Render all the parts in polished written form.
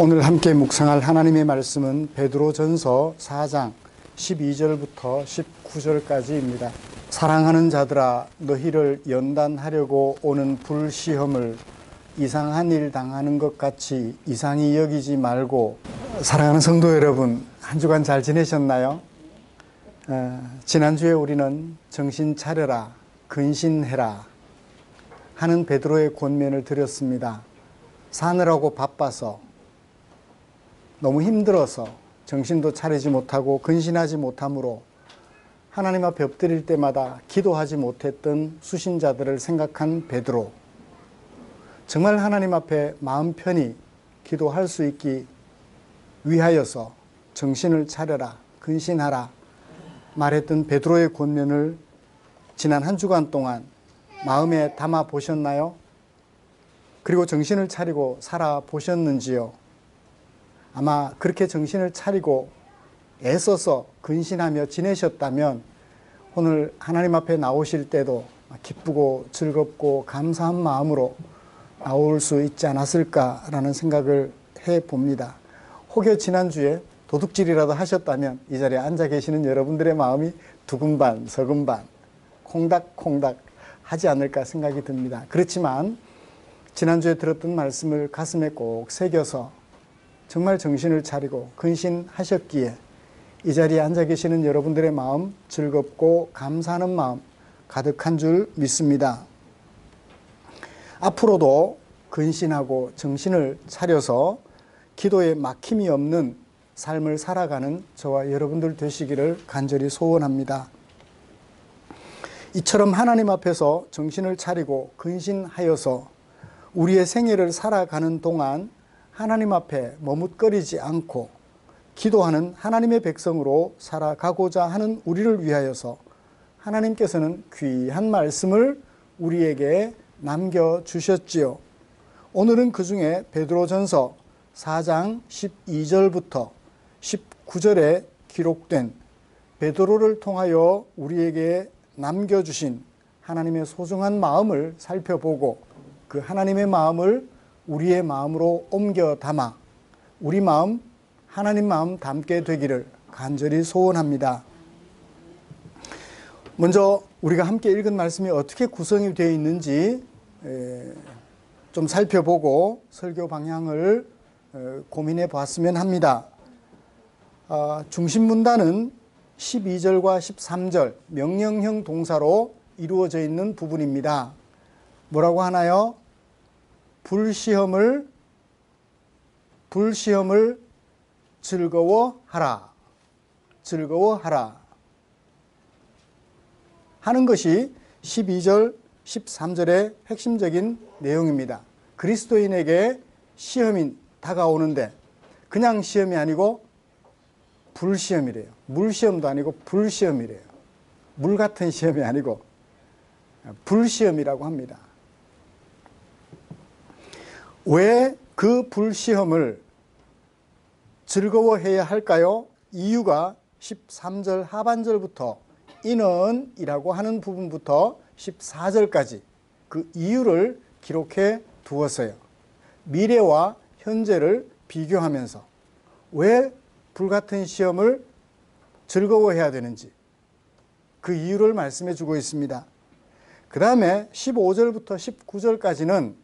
오늘 함께 묵상할 하나님의 말씀은 베드로전서 4장 12절부터 19절까지입니다. 사랑하는 자들아, 너희를 연단하려고 오는 불시험을 이상한 일 당하는 것 같이 이상히 여기지 말고. 사랑하는 성도 여러분, 한 주간 잘 지내셨나요? 지난주에 우리는 정신 차려라, 근신해라 하는 베드로의 권면을 드렸습니다. 사느라고 바빠서, 너무 힘들어서 정신도 차리지 못하고 근신하지 못함으로 하나님 앞에 엎드릴 때마다 기도하지 못했던 수신자들을 생각한 베드로. 정말 하나님 앞에 마음 편히 기도할 수 있기 위하여서 정신을 차려라, 근신하라 말했던 베드로의 권면을 지난 한 주간 동안 마음에 담아 보셨나요? 그리고 정신을 차리고 살아 보셨는지요? 아마 그렇게 정신을 차리고 애써서 근신하며 지내셨다면 오늘 하나님 앞에 나오실 때도 기쁘고 즐겁고 감사한 마음으로 나올 수 있지 않았을까라는 생각을 해봅니다. 혹여 지난주에 도둑질이라도 하셨다면 이 자리에 앉아 계시는 여러분들의 마음이 두근반 서근반 콩닥콩닥 하지 않을까 생각이 듭니다. 그렇지만 지난주에 들었던 말씀을 가슴에 꼭 새겨서 정말 정신을 차리고 근신하셨기에 이 자리에 앉아 계시는 여러분들의 마음 즐겁고 감사하는 마음 가득한 줄 믿습니다. 앞으로도 근신하고 정신을 차려서 기도에 막힘이 없는 삶을 살아가는 저와 여러분들 되시기를 간절히 소원합니다. 이처럼 하나님 앞에서 정신을 차리고 근신하여서 우리의 생애를 살아가는 동안 하나님 앞에 머뭇거리지 않고 기도하는 하나님의 백성으로 살아가고자 하는 우리를 위하여서 하나님께서는 귀한 말씀을 우리에게 남겨주셨지요. 오늘은 그 중에 베드로전서 4장 12절부터 19절에 기록된 베드로를 통하여 우리에게 남겨주신 하나님의 소중한 마음을 살펴보고 그 하나님의 마음을 우리의 마음으로 옮겨 담아 우리 마음, 하나님 마음 담게 되기를 간절히 소원합니다. 먼저 우리가 함께 읽은 말씀이 어떻게 구성이 되어 있는지 좀 살펴보고 설교 방향을 고민해 보았으면 합니다. 중심 문단은 12절과 13절 명령형 동사로 이루어져 있는 부분입니다. 뭐라고 하나요? 불시험을 즐거워하라 하는 것이 12절 13절의 핵심적인 내용입니다. 그리스도인에게 시험이 다가오는데 그냥 시험이 아니고 불시험이래요. 물시험도 아니고 불시험이래요. 물 같은 시험이 아니고 불시험이라고 합니다. 왜 그 불시험을 즐거워해야 할까요? 이유가 13절 하반절부터 이는 이라고 하는 부분부터 14절까지 그 이유를 기록해 두었어요. 미래와 현재를 비교하면서 왜 불같은 시험을 즐거워해야 되는지 그 이유를 말씀해 주고 있습니다. 그 다음에 15절부터 19절까지는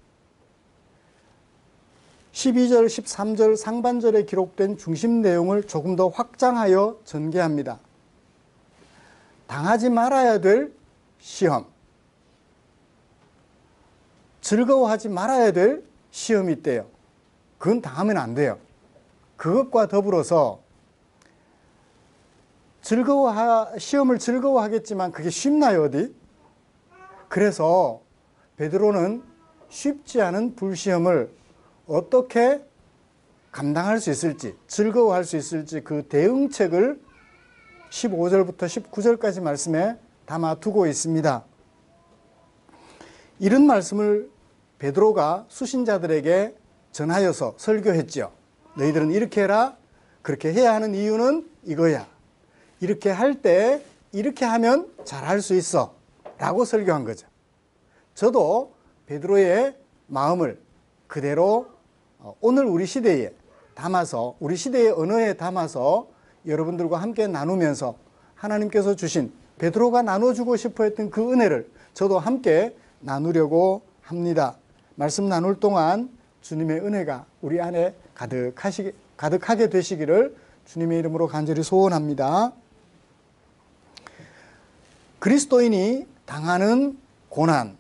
12절, 13절 상반절에 기록된 중심 내용을 조금 더 확장하여 전개합니다. 당하지 말아야 될 시험, 즐거워하지 말아야 될 시험이 있대요. 그건 당하면 안 돼요. 그것과 더불어서 시험을 즐거워하겠지만 그게 쉽나요, 어디? 그래서 베드로는 쉽지 않은 불시험을 어떻게 감당할 수 있을지, 즐거워할 수 있을지 그 대응책을 15절부터 19절까지 말씀에 담아두고 있습니다. 이런 말씀을 베드로가 수신자들에게 전하여서 설교했죠. 너희들은 이렇게 해라. 그렇게 해야 하는 이유는 이거야. 이렇게 할 때 이렇게 하면 잘할 수 있어 라고 설교한 거죠. 저도 베드로의 마음을 그대로 오늘 우리 시대에 담아서, 우리 시대의 언어에 담아서 여러분들과 함께 나누면서 하나님께서 주신, 베드로가 나눠주고 싶어 했던 그 은혜를 저도 함께 나누려고 합니다. 말씀 나눌 동안 주님의 은혜가 우리 안에 가득하게 되시기를 주님의 이름으로 간절히 소원합니다. 그리스도인이 당하는 고난,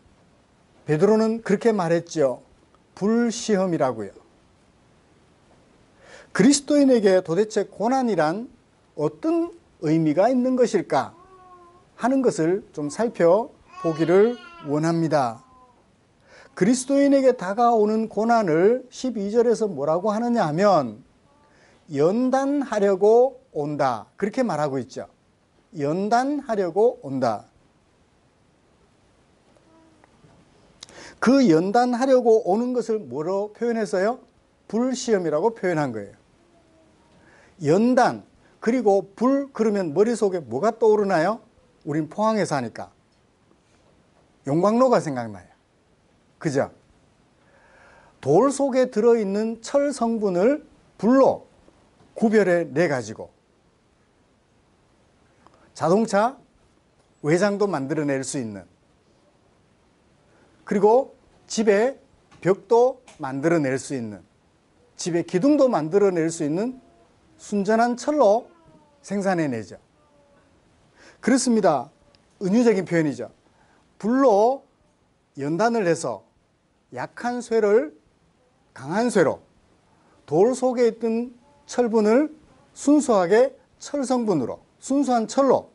베드로는 그렇게 말했죠. 불시험이라고요. 그리스도인에게 도대체 고난이란 어떤 의미가 있는 것일까 하는 것을 좀 살펴보기를 원합니다. 그리스도인에게 다가오는 고난을 12절에서 뭐라고 하느냐 하면 연단하려고 온다, 그렇게 말하고 있죠. 연단하려고 온다. 그 연단하려고 오는 것을 뭐로 표현해서요? 불시험이라고 표현한 거예요. 연단, 그리고 불, 그러면 머릿속에 뭐가 떠오르나요? 우린 포항에 사니까 용광로가 생각나요. 그죠? 돌 속에 들어있는 철 성분을 불로 구별해 내가지고 자동차 외장도 만들어낼 수 있는, 그리고 집에 벽도 만들어낼 수 있는, 집에 기둥도 만들어낼 수 있는 순전한 철로 생산해내죠. 그렇습니다. 은유적인 표현이죠. 불로 연단을 해서 약한 쇠를 강한 쇠로, 돌 속에 있던 철분을 순수하게 철 성분으로, 순수한 철로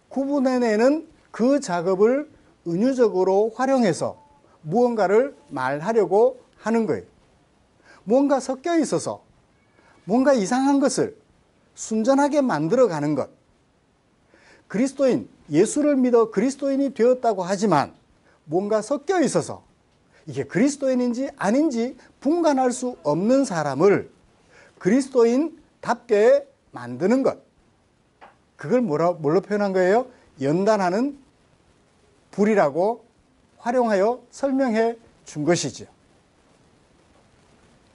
구분해내는 그 작업을 은유적으로 활용해서 무언가를 말하려고 하는 거예요. 뭔가 섞여 있어서 뭔가 이상한 것을 순전하게 만들어가는 것. 그리스도인, 예수를 믿어 그리스도인이 되었다고 하지만 뭔가 섞여 있어서 이게 그리스도인인지 아닌지 분간할 수 없는 사람을 그리스도인답게 만드는 것. 그걸 뭘로 표현한 거예요? 연단하는 불이라고 활용하여 설명해 준 것이죠.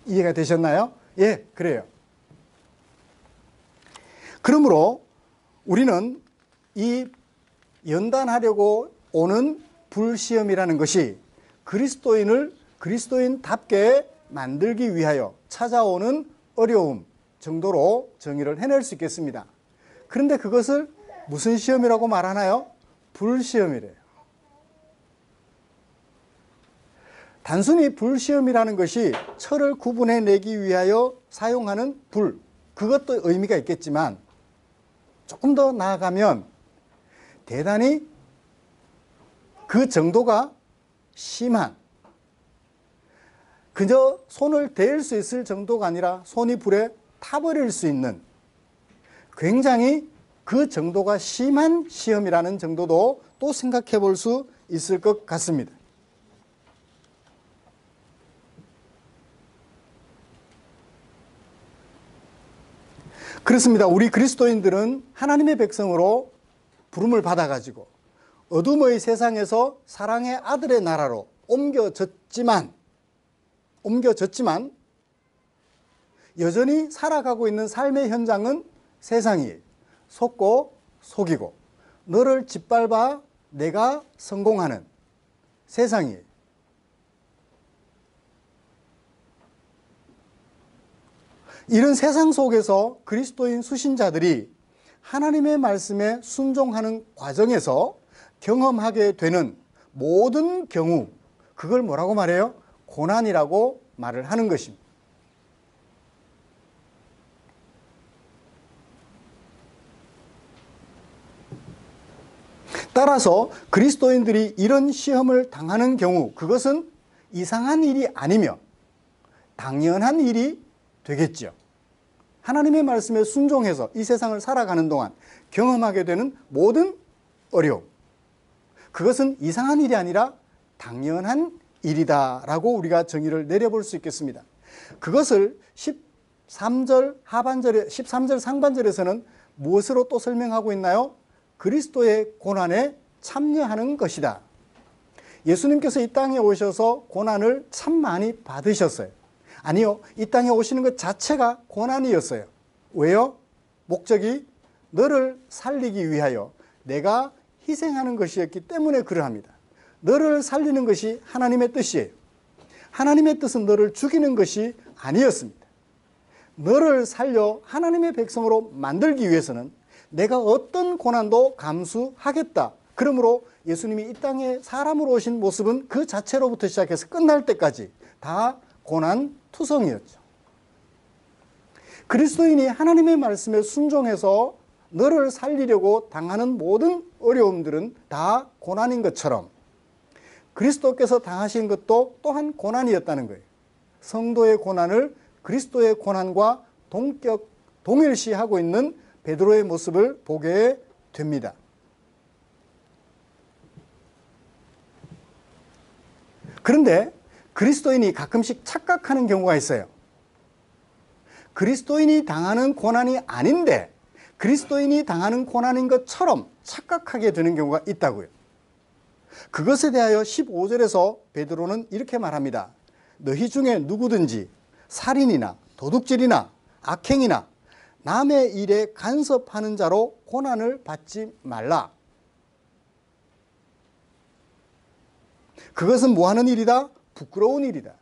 이해가 되셨나요? 예, 그래요. 그러므로 우리는 이 연단하려고 오는 불시험이라는 것이 그리스도인을 그리스도인답게 만들기 위하여 찾아오는 어려움 정도로 정의를 해낼 수 있겠습니다. 그런데 그것을 무슨 시험이라고 말하나요? 불시험이래요. 단순히 불시험이라는 것이 철을 구분해내기 위하여 사용하는 불, 그것도 의미가 있겠지만 조금 더 나아가면 대단히 그 정도가 심한, 그저 손을 대일 수 있을 정도가 아니라 손이 불에 타버릴 수 있는 굉장히 그 정도가 심한 시험이라는 정도도 또 생각해 볼 수 있을 것 같습니다. 그렇습니다. 우리 그리스도인들은 하나님의 백성으로 부름을 받아가지고 어둠의 세상에서 사랑의 아들의 나라로 옮겨졌지만 여전히 살아가고 있는 삶의 현장은 세상이에요. 속고 속이고 너를 짓밟아 내가 성공하는 세상이에요. 이런 세상 속에서 그리스도인 수신자들이 하나님의 말씀에 순종하는 과정에서 경험하게 되는 모든 경우, 그걸 뭐라고 말해요? 고난이라고 말을 하는 것입니다. 따라서 그리스도인들이 이런 시험을 당하는 경우 그것은 이상한 일이 아니며 당연한 일이 되겠죠. 하나님의 말씀에 순종해서 이 세상을 살아가는 동안 경험하게 되는 모든 어려움, 그것은 이상한 일이 아니라 당연한 일이다라고 우리가 정의를 내려볼 수 있겠습니다. 그것을 13절 상반절에서는 무엇으로 또 설명하고 있나요? 그리스도의 고난에 참여하는 것이다. 예수님께서 이 땅에 오셔서 고난을 참 많이 받으셨어요. 아니요. 이 땅에 오시는 것 자체가 고난이었어요. 왜요? 목적이 너를 살리기 위하여 내가 희생하는 것이었기 때문에 그러합니다. 너를 살리는 것이 하나님의 뜻이에요. 하나님의 뜻은 너를 죽이는 것이 아니었습니다. 너를 살려 하나님의 백성으로 만들기 위해서는 내가 어떤 고난도 감수하겠다. 그러므로 예수님이 이 땅에 사람으로 오신 모습은 그 자체로부터 시작해서 끝날 때까지 다 고난투성이었죠. 그리스도인이 하나님의 말씀에 순종해서 너를 살리려고 당하는 모든 어려움들은 다 고난인 것처럼 그리스도께서 당하신 것도 또한 고난이었다는 거예요. 성도의 고난을 그리스도의 고난과 동일시하고 있는 베드로의 모습을 보게 됩니다. 그런데 그리스도인이 가끔씩 착각하는 경우가 있어요. 그리스도인이 당하는 고난이 아닌데 그리스도인이 당하는 고난인 것처럼 착각하게 되는 경우가 있다고요. 그것에 대하여 15절에서 베드로는 이렇게 말합니다. 너희 중에 누구든지 살인이나 도둑질이나 악행이나 남의 일에 간섭하는 자로 고난을 받지 말라. 그것은 뭐하는 일이다? 부끄러운 일이다.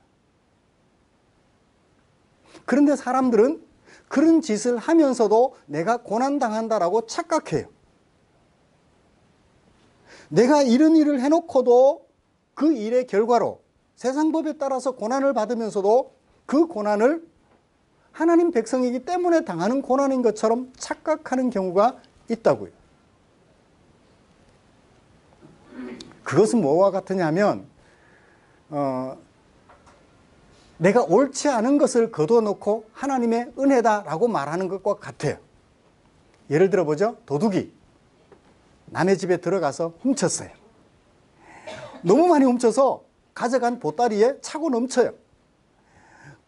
그런데 사람들은 그런 짓을 하면서도 내가 고난당한다라고 착각해요. 내가 이런 일을 해놓고도 그 일의 결과로 세상 법에 따라서 고난을 받으면서도 그 고난을 하나님 백성이기 때문에 당하는 고난인 것처럼 착각하는 경우가 있다고요. 그것은 뭐와 같으냐면 내가 옳지 않은 것을 거둬놓고 하나님의 은혜다라고 말하는 것과 같아요. 예를 들어보죠. 도둑이 남의 집에 들어가서 훔쳤어요. 너무 많이 훔쳐서 가져간 보따리에 차고 넘쳐요.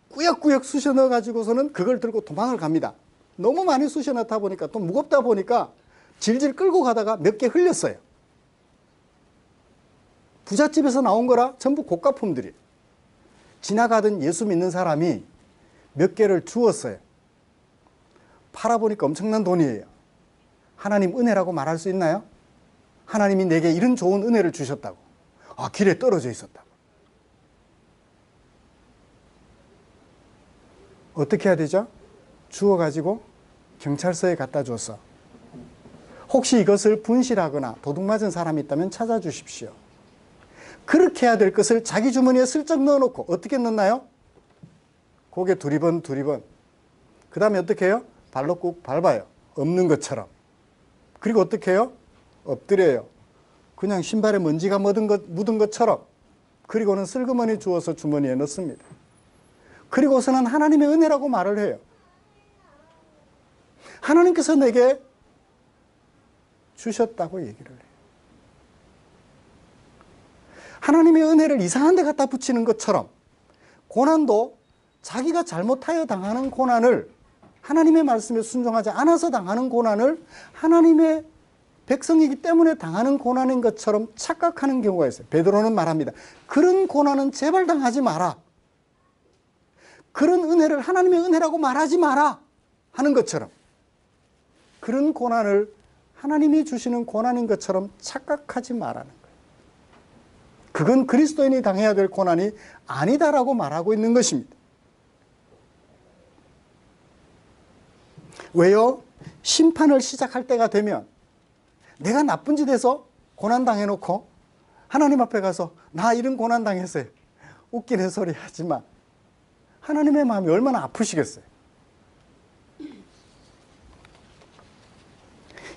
꾸역꾸역 쑤셔 넣어가지고서는 그걸 들고 도망을 갑니다. 너무 많이 쑤셔 넣다 보니까 또 무겁다 보니까 질질 끌고 가다가 몇 개 흘렸어요. 부잣집에서 나온 거라 전부 고가품들이에요. 지나가던 예수 믿는 사람이 몇 개를 주었어요. 팔아보니까 엄청난 돈이에요. 하나님 은혜라고 말할 수 있나요? 하나님이 내게 이런 좋은 은혜를 주셨다고. 길에 떨어져 있었다고. 어떻게 해야 되죠? 주워가지고 경찰서에 갖다 줬어. 혹시 이것을 분실하거나 도둑 맞은 사람이 있다면 찾아주십시오. 그렇게 해야 될 것을 자기 주머니에 슬쩍 넣어놓고 어떻게 넣나요? 고개 두리번. 그 다음에 어떻게 해요? 발로 꾹 밟아요. 없는 것처럼. 그리고 어떻게 해요? 엎드려요. 그냥 신발에 먼지가 묻은 것처럼. 그리고는 슬그머니 주워서 주머니에 넣습니다. 그리고서는 하나님의 은혜라고 말을 해요. 하나님께서 내게 주셨다고 얘기를 해요. 하나님의 은혜를 이상한 데 갖다 붙이는 것처럼 고난도 자기가 잘못하여 당하는 고난을 하나님의 말씀에 순종하지 않아서 당하는 고난을 하나님의 백성이기 때문에 당하는 고난인 것처럼 착각하는 경우가 있어요. 베드로는 말합니다. 그런 고난은 제발 당하지 마라. 그런 은혜를 하나님의 은혜라고 말하지 마라 하는 것처럼 그런 고난을 하나님이 주시는 고난인 것처럼 착각하지 말라는 거예요. 그건 그리스도인이 당해야 될 고난이 아니다라고 말하고 있는 것입니다. 왜요? 심판을 시작할 때가 되면 내가 나쁜 짓 해서 고난 당해놓고 하나님 앞에 가서 나 이런 고난 당했어요. 웃기는 소리 하지 마. 하나님의 마음이 얼마나 아프시겠어요.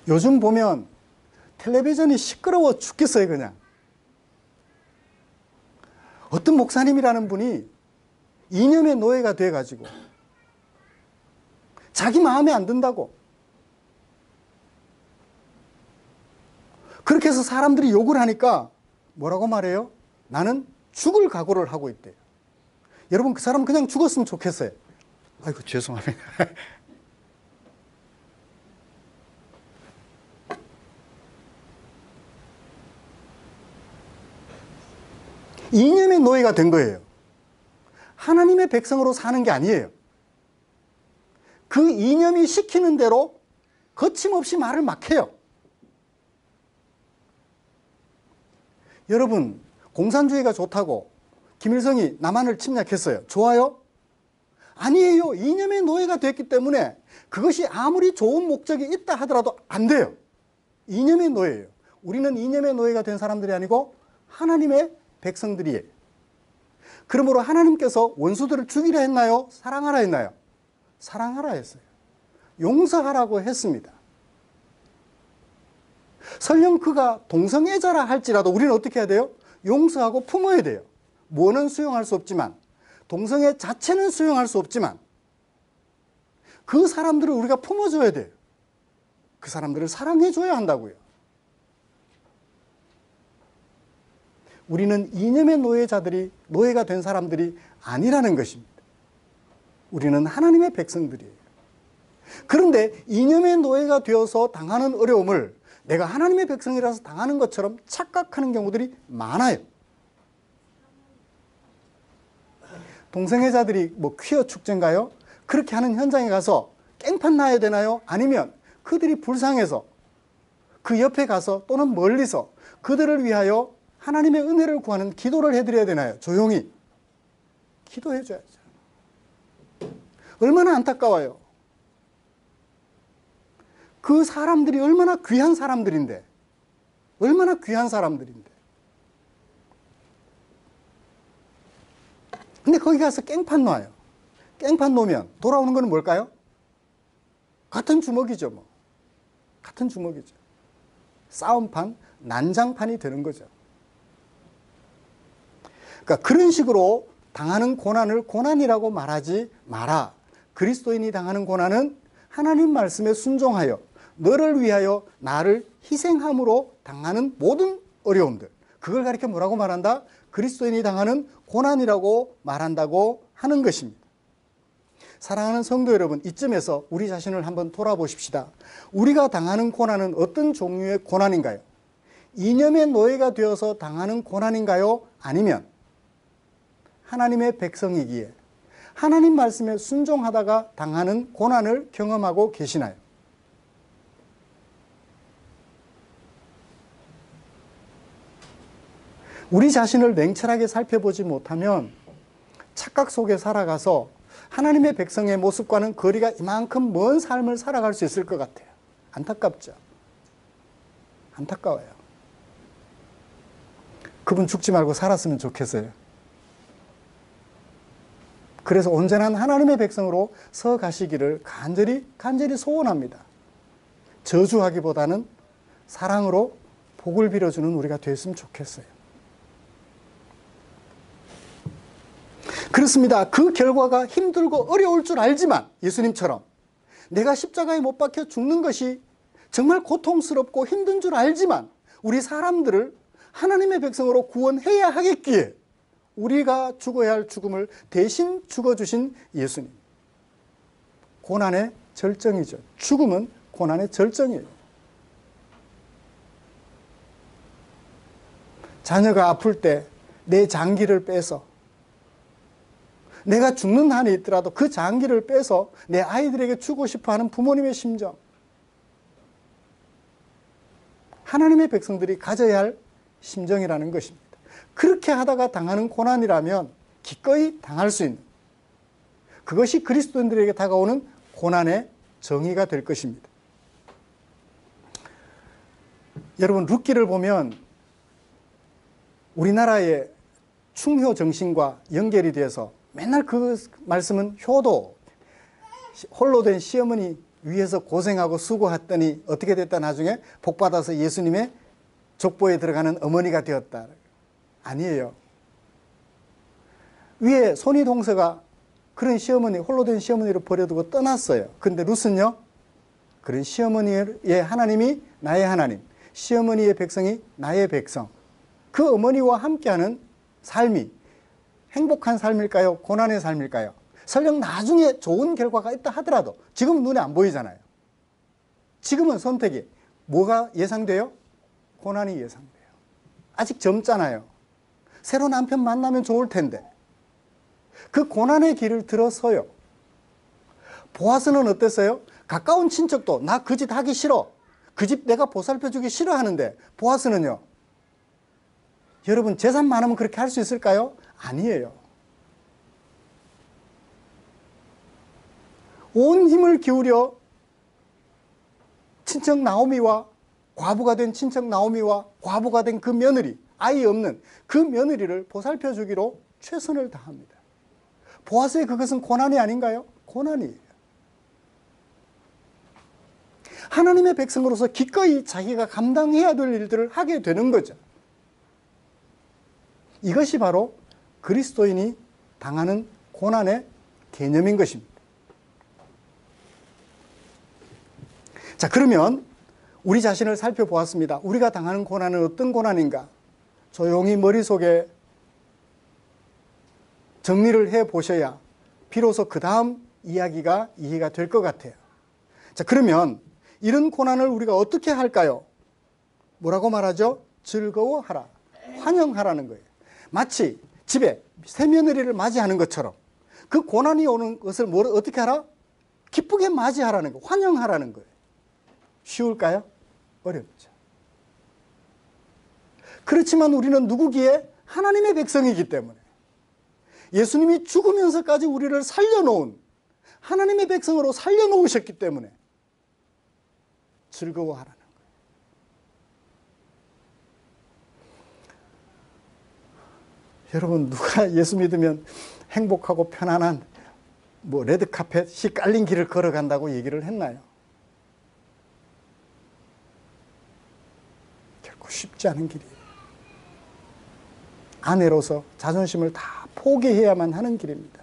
요즘 보면 텔레비전이 시끄러워 죽겠어요. 그냥 어떤 목사님이라는 분이 이념의 노예가 돼가지고 자기 마음에 안 든다고 그렇게 해서 사람들이 욕을 하니까 뭐라고 말해요? 나는 죽을 각오를 하고 있대요. 여러분 그 사람 그냥 죽었으면 좋겠어요. 아이고 죄송합니다. 이념의 노예가 된 거예요. 하나님의 백성으로 사는 게 아니에요. 그 이념이 시키는 대로 거침없이 말을 막 해요. 여러분, 공산주의가 좋다고 김일성이 남한을 침략했어요. 좋아요? 아니에요. 이념의 노예가 됐기 때문에 그것이 아무리 좋은 목적이 있다 하더라도 안 돼요. 이념의 노예예요. 우리는 이념의 노예가 된 사람들이 아니고 하나님의 백성들이에요. 그러므로 하나님께서 원수들을 죽이라 했나요? 사랑하라 했나요? 사랑하라 했어요. 용서하라고 했습니다. 설령 그가 동성애자라 할지라도 우리는 어떻게 해야 돼요? 용서하고 품어야 돼요. 뭐는 수용할 수 없지만, 동성애 자체는 수용할 수 없지만 그 사람들을 우리가 품어줘야 돼요. 그 사람들을 사랑해줘야 한다고요. 우리는 이념의 노예가 된 사람들이 아니라는 것입니다. 우리는 하나님의 백성들이에요. 그런데 이념의 노예가 되어서 당하는 어려움을 내가 하나님의 백성이라서 당하는 것처럼 착각하는 경우들이 많아요. 동성애자들이 뭐 퀴어 축제인가요? 그렇게 하는 현장에 가서 깽판 나야 되나요? 아니면 그들이 불쌍해서 그 옆에 가서 또는 멀리서 그들을 위하여 하나님의 은혜를 구하는 기도를 해드려야 되나요? 조용히 기도해 줘야죠. 얼마나 안타까워요. 그 사람들이 얼마나 귀한 사람들인데, 얼마나 귀한 사람들인데. 근데 거기 가서 깽판 놔요. 깽판 놓으면 돌아오는 건 뭘까요? 같은 주먹이죠, 뭐. 같은 주먹이죠. 싸움판, 난장판이 되는 거죠. 그러니까 그런 식으로 당하는 고난을 고난이라고 말하지 마라. 그리스도인이 당하는 고난은 하나님 말씀에 순종하여 너를 위하여 나를 희생함으로 당하는 모든 어려움들, 그걸 가리켜 뭐라고 말한다? 그리스도인이 당하는 고난이라고 말한다고 하는 것입니다. 사랑하는 성도 여러분, 이쯤에서 우리 자신을 한번 돌아보십시다. 우리가 당하는 고난은 어떤 종류의 고난인가요? 이념의 노예가 되어서 당하는 고난인가요? 아니면 하나님의 백성이기에 하나님 말씀에 순종하다가 당하는 고난을 경험하고 계시나요? 우리 자신을 냉철하게 살펴보지 못하면 착각 속에 살아가서 하나님의 백성의 모습과는 거리가 이만큼 먼 삶을 살아갈 수 있을 것 같아요. 안타깝죠? 안타까워요. 그분 죽지 말고 살았으면 좋겠어요. 그래서 온전한 하나님의 백성으로 서 가시기를 간절히 소원합니다. 저주하기보다는 사랑으로 복을 빌어주는 우리가 됐으면 좋겠어요. 그렇습니다. 그 결과가 힘들고 어려울 줄 알지만 예수님처럼 내가 십자가에 못 박혀 죽는 것이 정말 고통스럽고 힘든 줄 알지만 우리 사람들을 하나님의 백성으로 구원해야 하겠기에 우리가 죽어야 할 죽음을 대신 죽어주신 예수님. 고난의 절정이죠. 죽음은 고난의 절정이에요. 자녀가 아플 때 내 장기를 빼서 내가 죽는 한이 있더라도 그 장기를 빼서 내 아이들에게 주고 싶어하는 부모님의 심정. 하나님의 백성들이 가져야 할 심정이라는 것입니다. 그렇게 하다가 당하는 고난이라면 기꺼이 당할 수 있는, 그것이 그리스도인들에게 다가오는 고난의 정의가 될 것입니다. 여러분, 룻기를 보면 우리나라의 충효 정신과 연결이 돼서 맨날 그 말씀은 효도, 홀로 된 시어머니 위해서 고생하고 수고했더니 어떻게 됐다, 나중에 복받아서 예수님의 족보에 들어가는 어머니가 되었다. 아니에요. 위에 손이동서가 그런 시어머니, 홀로 된 시어머니를 버려두고 떠났어요. 근데 룻은요, 그런 시어머니의 하나님이 나의 하나님, 시어머니의 백성이 나의 백성, 그 어머니와 함께하는 삶이 행복한 삶일까요? 고난의 삶일까요? 설령 나중에 좋은 결과가 있다 하더라도 지금은 눈에 안 보이잖아요. 지금은 선택이 뭐가 예상돼요? 고난이 예상돼요. 아직 젊잖아요. 새로 남편 만나면 좋을 텐데, 그 고난의 길을 들어서요. 보아스는 어땠어요? 가까운 친척도 나 그 짓 하기 싫어. 그 집 내가 보살펴주기 싫어하는데, 보아스는요. 여러분 재산 많으면 그렇게 할 수 있을까요? 아니에요. 온 힘을 기울여 친척 나오미와 과부가 된 친척 나오미와 과부가 된 그 며느리, 아이 없는 그 며느리를 보살펴 주기로 최선을 다합니다. 보아스의 그것은 고난이 아닌가요? 고난이에요. 하나님의 백성으로서 기꺼이 자기가 감당해야 될 일들을 하게 되는 거죠. 이것이 바로 그리스도인이 당하는 고난의 개념인 것입니다. 자, 그러면 우리 자신을 살펴보았습니다. 우리가 당하는 고난은 어떤 고난인가? 조용히 머릿속에 정리를 해보셔야 비로소 그 다음 이야기가 이해가 될 것 같아요. 자, 그러면 이런 고난을 우리가 어떻게 할까요? 뭐라고 말하죠? 즐거워하라, 환영하라는 거예요. 마치 집에 새며느리를 맞이하는 것처럼 그 고난이 오는 것을 어떻게 하라? 기쁘게 맞이하라는 거예요. 환영하라는 거예요. 쉬울까요? 어렵죠. 그렇지만 우리는 누구기에? 하나님의 백성이기 때문에, 예수님이 죽으면서까지 우리를 살려놓은 하나님의 백성으로 살려놓으셨기 때문에 즐거워하라는 거예요. 여러분, 누가 예수 믿으면 행복하고 편안한 레드카펫이 깔린 길을 걸어간다고 얘기를 했나요? 결코 쉽지 않은 길이에요. 아내로서 자존심을 다 포기해야만 하는 길입니다.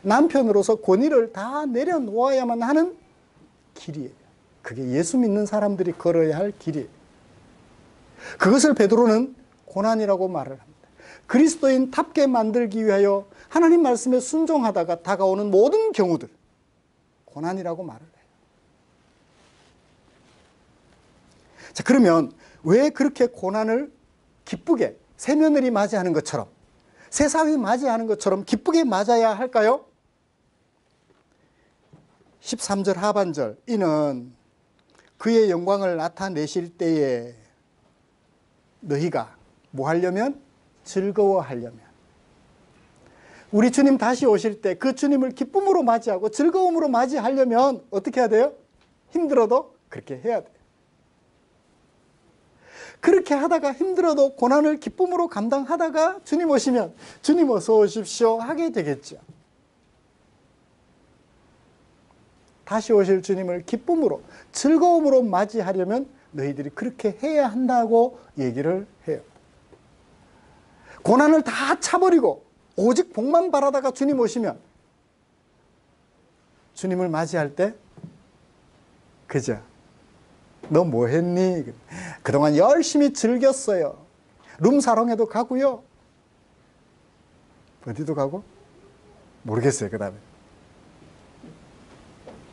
남편으로서 권위를 다 내려놓아야만 하는 길이에요. 그게 예수 믿는 사람들이 걸어야 할 길이에요. 그것을 베드로는 고난이라고 말을 합니다. 그리스도인답게 만들기 위하여 하나님 말씀에 순종하다가 다가오는 모든 경우들, 고난이라고 말을 해요. 자, 그러면 왜 그렇게 고난을 기쁘게 새며느리 맞이하는 것처럼, 새사위 맞이하는 것처럼 기쁘게 맞아야 할까요? 13절 하반절, 이는 그의 영광을 나타내실 때에 너희가 뭐 하려면? 즐거워하려면. 우리 주님 다시 오실 때 그 주님을 기쁨으로 맞이하고 즐거움으로 맞이하려면 어떻게 해야 돼요? 힘들어도 그렇게 해야 돼요. 그렇게 하다가 힘들어도 고난을 기쁨으로 감당하다가 주님 오시면 주님 어서 오십시오 하게 되겠죠. 다시 오실 주님을 기쁨으로 즐거움으로 맞이하려면 너희들이 그렇게 해야 한다고 얘기를 해요. 고난을 다 차버리고 오직 복만 바라다가 주님 오시면 주님을 맞이할 때, 그죠? 너 뭐 했니? 그동안 열심히 즐겼어요. 룸사롱에도 가고요. 어디도 가고? 모르겠어요. 그 다음에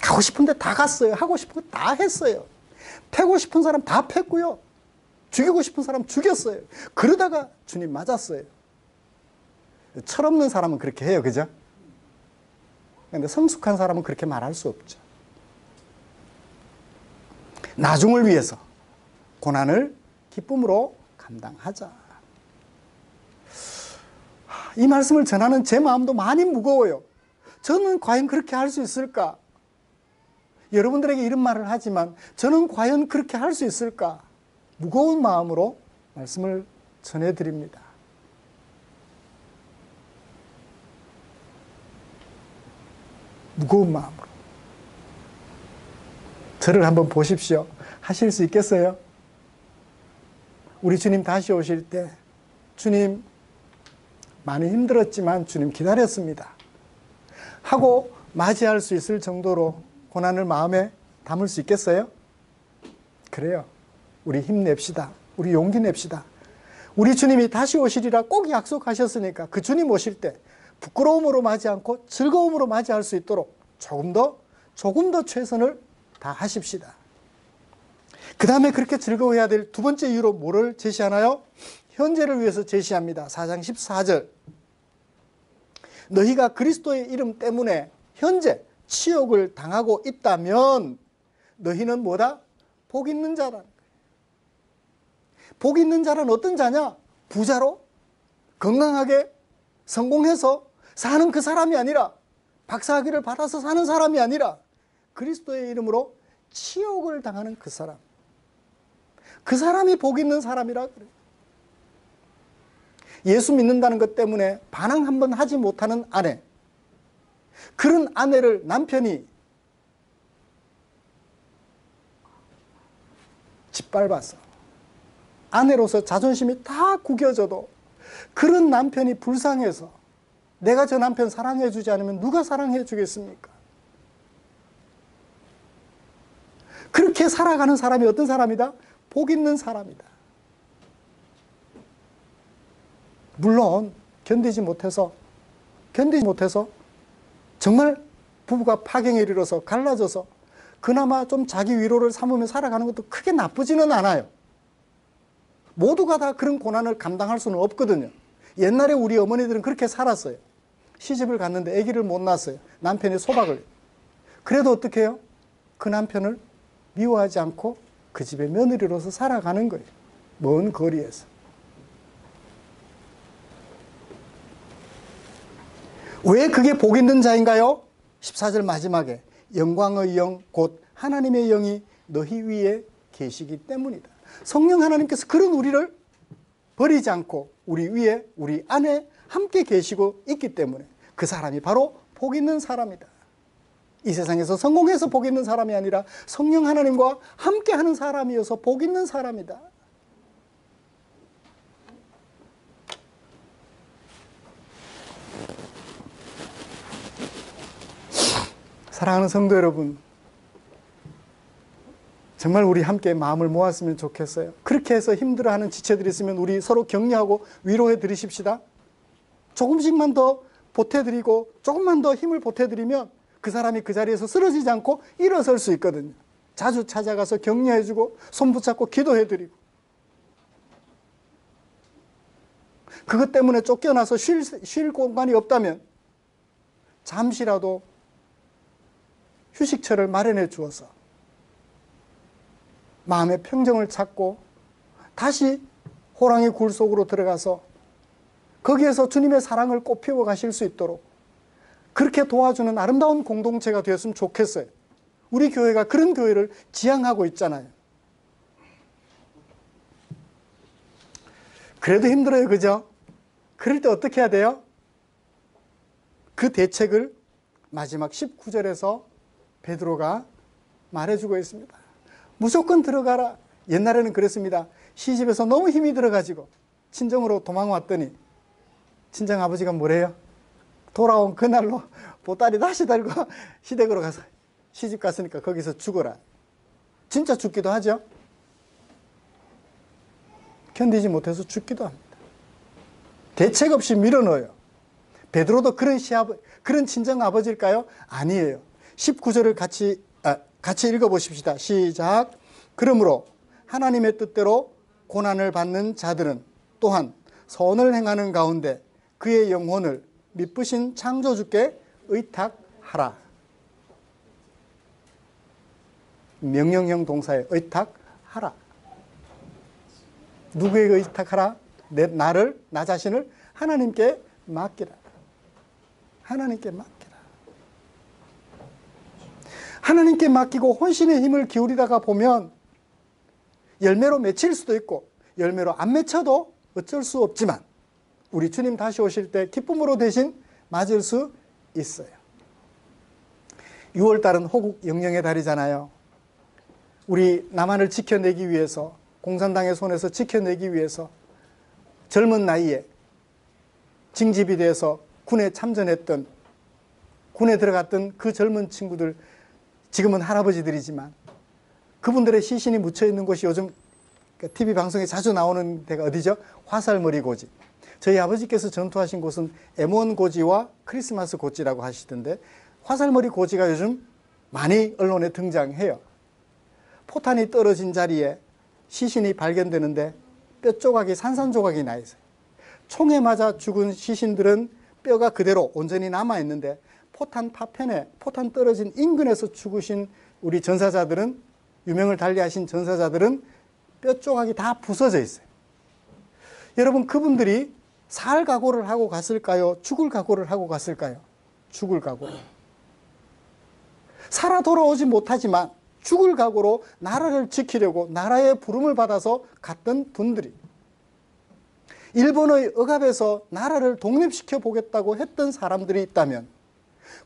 가고 싶은데 다 갔어요. 하고 싶은 거 다 했어요. 패고 싶은 사람 다 팼고요. 죽이고 싶은 사람 죽였어요. 그러다가 주님 맞았어요. 철없는 사람은 그렇게 해요. 그죠? 그런데 성숙한 사람은 그렇게 말할 수 없죠. 나중을 위해서 고난을 기쁨으로 감당하자. 이 말씀을 전하는 제 마음도 많이 무거워요. 저는 과연 그렇게 할 수 있을까? 여러분들에게 이런 말을 하지만 저는 과연 그렇게 할 수 있을까? 무거운 마음으로 말씀을 전해드립니다. 무거운 마음으로. 저를 한번 보십시오. 하실 수 있겠어요? 우리 주님 다시 오실 때 주님 많이 힘들었지만 주님 기다렸습니다 하고 맞이할 수 있을 정도로 고난을 마음에 담을 수 있겠어요? 그래요. 우리 힘냅시다. 우리 용기 냅시다. 우리 주님이 다시 오시리라 꼭 약속하셨으니까 그 주님 오실 때 부끄러움으로 맞이 않고 즐거움으로 맞이할 수 있도록 조금 더 최선을 다하십시다. 그 다음에 그렇게 즐거워해야 될 두 번째 이유로 뭐를 제시하나요? 현재를 위해서 제시합니다. 4장 14절. 너희가 그리스도의 이름 때문에 현재 치욕을 당하고 있다면 너희는 뭐다? 복 있는 자라는 거예요. 복 있는 자란 어떤 자냐? 부자로 건강하게 성공해서 사는 그 사람이 아니라, 박사학위를 받아서 사는 사람이 아니라 그리스도의 이름으로 치욕을 당하는 그 사람. 그 사람이 복 있는 사람이라 그래요. 예수 믿는다는 것 때문에 반항 한번 하지 못하는 아내, 그런 아내를 남편이 짓밟아서 아내로서 자존심이 다 구겨져도 그런 남편이 불쌍해서 내가 저 남편 사랑해 주지 않으면 누가 사랑해 주겠습니까? 그렇게 살아가는 사람이 어떤 사람이다? 복 있는 사람이다. 물론 견디지 못해서 정말 부부가 파경에 이르러서 갈라져서 그나마 좀 자기 위로를 삼으며 살아가는 것도 크게 나쁘지는 않아요. 모두가 다 그런 고난을 감당할 수는 없거든요. 옛날에 우리 어머니들은 그렇게 살았어요. 시집을 갔는데 아기를 못 낳았어요. 남편이 소박을. 그래도 어떻게 해요? 그 남편을 미워하지 않고 그 집의 며느리로서 살아가는 거예요. 먼 거리에서. 왜 그게 복 있는 자인가요? 14절 마지막에 영광의 영 곧 하나님의 영이 너희 위에 계시기 때문이다. 성령 하나님께서 그런 우리를 버리지 않고 우리 위에, 우리 안에 함께 계시고 있기 때문에 그 사람이 바로 복 있는 사람이다. 이 세상에서 성공해서 복 있는 사람이 아니라 성령 하나님과 함께하는 사람이어서 복 있는 사람이다. 사랑하는 성도 여러분, 정말 우리 함께 마음을 모았으면 좋겠어요. 그렇게 해서 힘들어하는 지체들이 있으면 우리 서로 격려하고 위로해 드리십시다. 조금씩만 더 보태드리고 조금만 더 힘을 보태드리면 그 사람이 그 자리에서 쓰러지지 않고 일어설 수 있거든요. 자주 찾아가서 격려해주고 손 붙잡고 기도해드리고, 그것 때문에 쫓겨나서 쉴 공간이 없다면 잠시라도 휴식처를 마련해 주어서 마음의 평정을 찾고 다시 호랑이 굴 속으로 들어가서 거기에서 주님의 사랑을 꽃피워 가실 수 있도록 그렇게 도와주는 아름다운 공동체가 되었으면 좋겠어요. 우리 교회가 그런 교회를 지향하고 있잖아요. 그래도 힘들어요, 그죠? 그럴 때 어떻게 해야 돼요? 그 대책을 마지막 19절에서 베드로가 말해주고 있습니다. 무조건 들어가라. 옛날에는 그랬습니다. 시집에서 너무 힘이 들어가지고 친정으로 도망왔더니 친정 아버지가 뭐래요? 돌아온 그날로 보따리 다시 달고 시댁으로 가서 시집 갔으니까 거기서 죽어라. 진짜 죽기도 하죠. 견디지 못해서 죽기도 합니다. 대책 없이 밀어넣어요. 베드로도 그런 친정 아버지일까요? 아니에요. 19절을 같이 읽어보십시다. 시작. 그러므로 하나님의 뜻대로 고난을 받는 자들은 또한 선을 행하는 가운데 그의 영혼을 미쁘신 창조주께 의탁하라. 명령형 동사에 의탁하라. 누구에게 의탁하라? 나 자신을 하나님께 맡기라. 하나님께 맡기라. 하나님께 맡기고 혼신의 힘을 기울이다가 보면 열매로 맺힐 수도 있고 열매로 안 맺혀도 어쩔 수 없지만 우리 주님 다시 오실 때 기쁨으로 대신 맞을 수 있어요. 6월달은 호국 영령의 달이잖아요. 우리 남한을 지켜내기 위해서, 공산당의 손에서 지켜내기 위해서 젊은 나이에 징집이 돼서 군에 참전했던, 군에 들어갔던 그 젊은 친구들, 지금은 할아버지들이지만 그분들의 시신이 묻혀있는 곳이 요즘 TV 방송에 자주 나오는 데가 어디죠? 화살머리 고지. 저희 아버지께서 전투하신 곳은 M1 고지와 크리스마스 고지라고 하시던데 화살머리 고지가 요즘 많이 언론에 등장해요. 포탄이 떨어진 자리에 시신이 발견되는데 뼈 조각이 산산조각이 나 있어요. 총에 맞아 죽은 시신들은 뼈가 그대로 온전히 남아있는데 포탄 파편에 포탄 떨어진 인근에서 죽으신 우리 전사자들은, 유명을 달리하신 전사자들은 뼈 조각이 다 부서져 있어요. 여러분, 그분들이 살 각오를 하고 갔을까요? 죽을 각오를 하고 갔을까요? 죽을 각오로. 살아 돌아오지 못하지만 죽을 각오로 나라를 지키려고 나라의 부름을 받아서 갔던 분들이, 일본의 억압에서 나라를 독립시켜 보겠다고 했던 사람들이 있다면,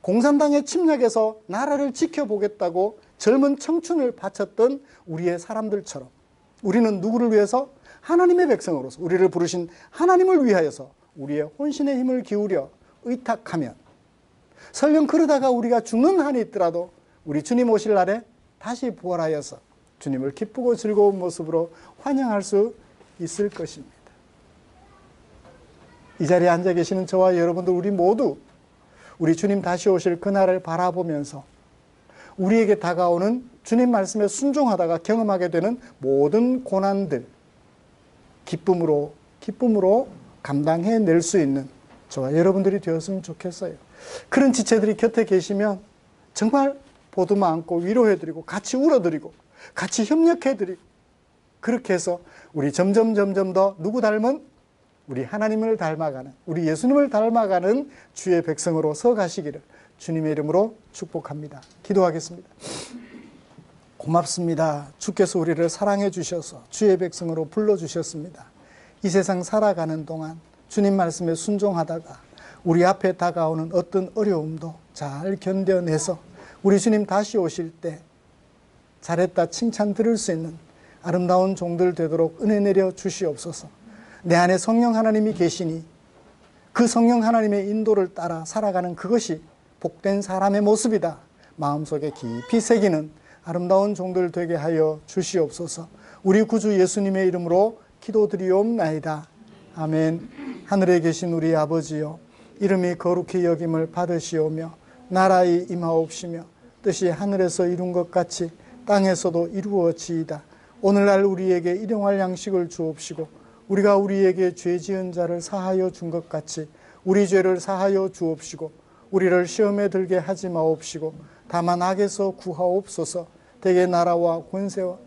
공산당의 침략에서 나라를 지켜보겠다고 젊은 청춘을 바쳤던 우리의 사람들처럼 우리는 누구를 위해서? 하나님의 백성으로서 우리를 부르신 하나님을 위하여서 우리의 혼신의 힘을 기울여 의탁하면, 설령 그러다가 우리가 죽는 한이 있더라도 우리 주님 오실 날에 다시 부활하여서 주님을 기쁘고 즐거운 모습으로 환영할 수 있을 것입니다. 이 자리에 앉아 계시는 저와 여러분들, 우리 모두 우리 주님 다시 오실 그날을 바라보면서 우리에게 다가오는 주님 말씀에 순종하다가 경험하게 되는 모든 고난들 기쁨으로 감당해낼 수 있는 저와 여러분들이 되었으면 좋겠어요. 그런 지체들이 곁에 계시면 정말 보듬어 안고 위로해드리고 같이 울어드리고 같이 협력해드리고, 그렇게 해서 우리 점점 더 누구 닮은? 우리 하나님을 닮아가는, 우리 예수님을 닮아가는 주의 백성으로 서 가시기를 주님의 이름으로 축복합니다. 기도하겠습니다. 고맙습니다. 주께서 우리를 사랑해 주셔서 주의 백성으로 불러주셨습니다. 이 세상 살아가는 동안 주님 말씀에 순종하다가 우리 앞에 다가오는 어떤 어려움도 잘 견뎌내서 우리 주님 다시 오실 때 잘했다 칭찬 들을 수 있는 아름다운 종들 되도록 은혜 내려 주시옵소서. 내 안에 성령 하나님이 계시니 그 성령 하나님의 인도를 따라 살아가는 그것이 복된 사람의 모습이다. 마음속에 깊이 새기는 아름다운 종들 되게 하여 주시옵소서. 우리 구주 예수님의 이름으로 기도드리옵나이다. 아멘. 하늘에 계신 우리 아버지여, 이름이 거룩히 여김을 받으시오며 나라의 임하옵시며 뜻이 하늘에서 이룬 것 같이 땅에서도 이루어지이다. 오늘날 우리에게 일용할 양식을 주옵시고 우리가 우리에게 죄 지은 자를 사하여 준 것 같이 우리 죄를 사하여 주옵시고 우리를 시험에 들게 하지 마옵시고 다만 악에서 구하옵소서. 대개 나라와 권세와